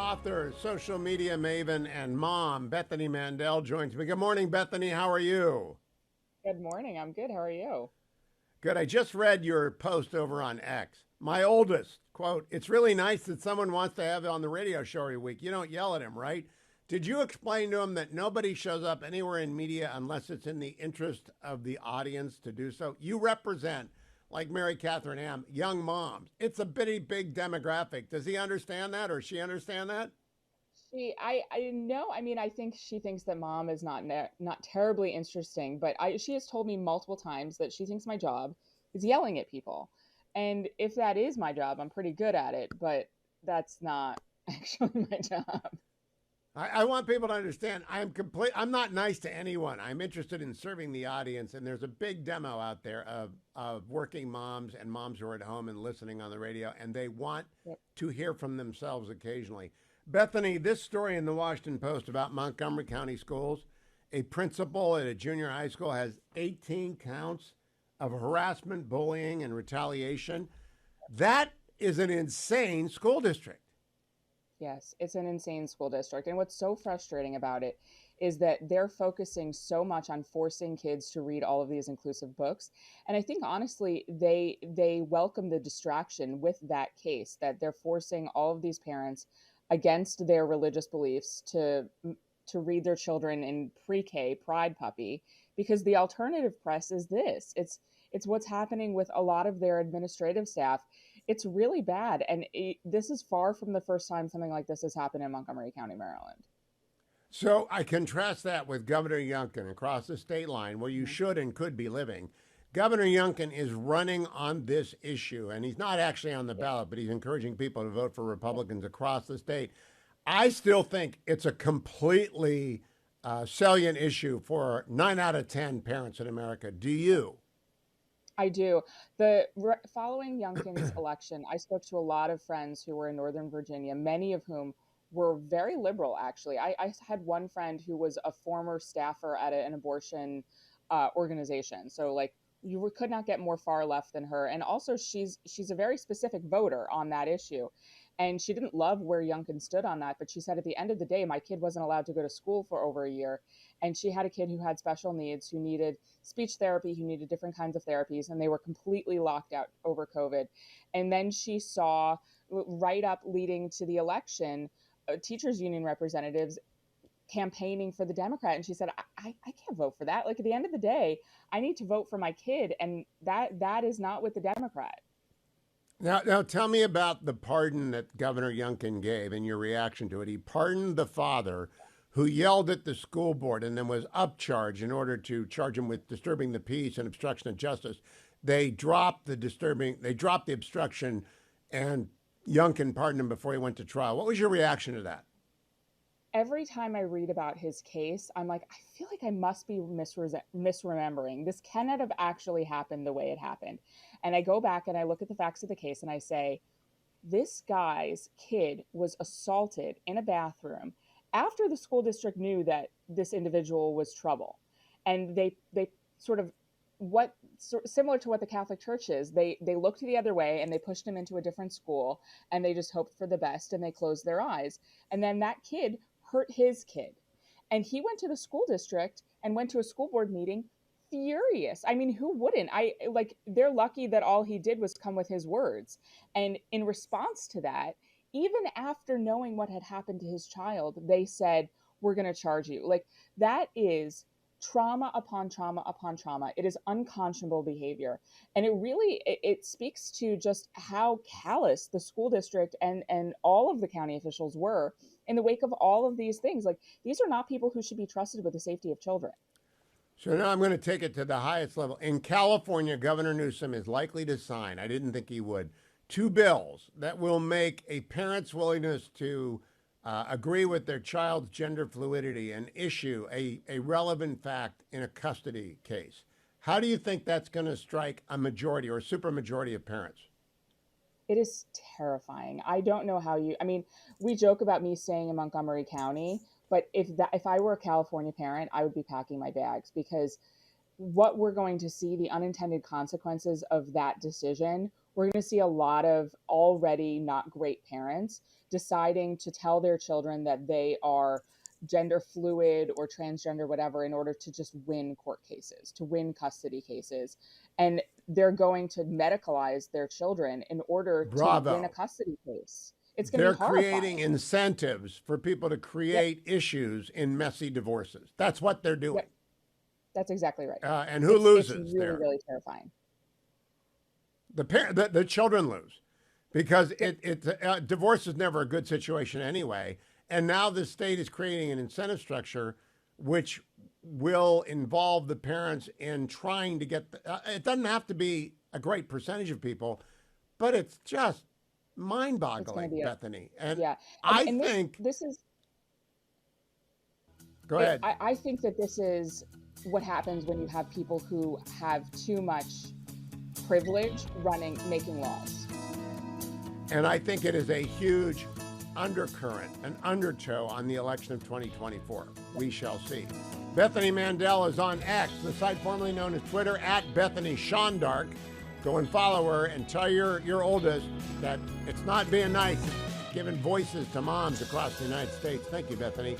author, social media maven, and mom, Bethany Mandel, joins me. Good morning, Bethany. How are you? Good morning. I'm good. How are you? Good. I just read your post over on X. My oldest, quote, it's really nice that someone wants to have it on the radio show every week. You don't yell at him, right? Did you explain to him that nobody shows up anywhere in media unless it's in the interest of the audience to do so? You represent, like Mary Catherine Am, young moms. It's a bitty big demographic. Does he understand that or she understand that? I know. I mean, I think she thinks that mom is not terribly interesting, but she has told me multiple times that she thinks my job is yelling at people, and if that is my job, I'm pretty good at it. But that's not actually my job. I want people to understand I'm not nice to anyone. I'm interested in serving the audience, and there's a big demo out there of working moms and moms who are at home and listening on the radio, and they want Yep. to hear from themselves occasionally. Bethany, this story in the Washington Post about Montgomery County schools, a principal at a junior high school has 18 counts of harassment, bullying, and retaliation. That is an insane school district. Yes, it's an insane school district. And what's so frustrating about it is that they're focusing so much on forcing kids to read all of these inclusive books. And I think honestly, they welcome the distraction with that case that they're forcing all of these parents against their religious beliefs to read their children in pre-K Pride Puppy because the alternative press is this. It's what's happening with a lot of their administrative staff. It's really bad. And this is far from the first time something like this has happened in Montgomery County, Maryland. So I contrast that with Governor Youngkin across the state line where you Mhm. should and could be living. Governor Youngkin is running on this issue, and he's not actually on the Yeah, ballot, but he's encouraging people to vote for Republicans across the state. I still think it's a completely salient issue for 9 out of 10 parents in America. Do you? I do. Following Youngkin's election, I spoke to a lot of friends who were in Northern Virginia, many of whom were very liberal, actually. I had one friend who was a former staffer at an abortion organization. So, like, could not get more far left than her. And also, she's a very specific voter on that issue. And she didn't love where Youngkin stood on that, but she said at the end of the day, my kid wasn't allowed to go to school for over a year. And she had a kid who had special needs, who needed speech therapy, who needed different kinds of therapies, and they were completely locked out over COVID. And then she saw right up leading to the election, teachers union representatives campaigning for the Democrat. And she said, I can't vote for that. Like at the end of the day, I need to vote for my kid. And that is not with the Democrat. Now tell me about the pardon that Governor Youngkin gave and your reaction to it. He pardoned the father who yelled at the school board and then was upcharged in order to charge him with disturbing the peace and obstruction of justice. They dropped the obstruction, and Youngkin pardoned him before he went to trial. What was your reaction to that? Every time I read about his case, I'm like, I feel like I must be misremembering. This cannot have actually happened the way it happened. And I go back and I look at the facts of the case and I say, this guy's kid was assaulted in a bathroom after the school district knew that this individual was trouble. And they sort of similar to what the Catholic Church is, they looked the other way and they pushed him into a different school and they just hoped for the best and they closed their eyes. And then that kid hurt his kid. And he went to the school district and went to a school board meeting furious. I mean, who wouldn't? I like they're lucky that all he did was come with his words. And in response to that, even after knowing what had happened to his child, they said, "We're going to charge you." Like that is trauma upon trauma upon trauma. It is unconscionable behavior. And it speaks to just how callous the school district and all of the county officials were in the wake of all of these things. Like these are not people who should be trusted with the safety of children. So now I'm going to take it to the highest level. In California, Governor Newsom is likely to sign, I didn't think he would, two bills that will make a parent's willingness to agree with their child's gender fluidity and issue a relevant fact in a custody case. How do you think that's going to strike a majority or a supermajority of parents? It is terrifying. I don't know how I mean, we joke about me staying in Montgomery County, but if I were a California parent, I would be packing my bags because what we're going to see, the unintended consequences of that decision We're going to see a lot of already not great parents deciding to tell their children that they are gender fluid or transgender, whatever, in order to just win court cases, to win custody cases. And they're going to medicalize their children in order to win a custody case. It's going to be horrifying. They're creating incentives for people to create issues in messy divorces. That's what they're doing. Yep. That's exactly right. And who loses it's really, there? really terrifying. The children lose, because divorce is never a good situation anyway. And now the state is creating an incentive structure which will involve the parents in trying to get it doesn't have to be a great percentage of people, but it's just mind-boggling, Bethany. And I think this is. Go ahead. I think that this is what happens when you have people who have too much privilege making laws. And I think it is a huge undercurrent, an undertow on the election of 2024. We shall see. Bethany Mandel is on X, the site formerly known as Twitter, at Bethany Shondark. Go and follow her and tell your oldest that it's not being nice, it's giving voices to moms across the United States. Thank you, Bethany.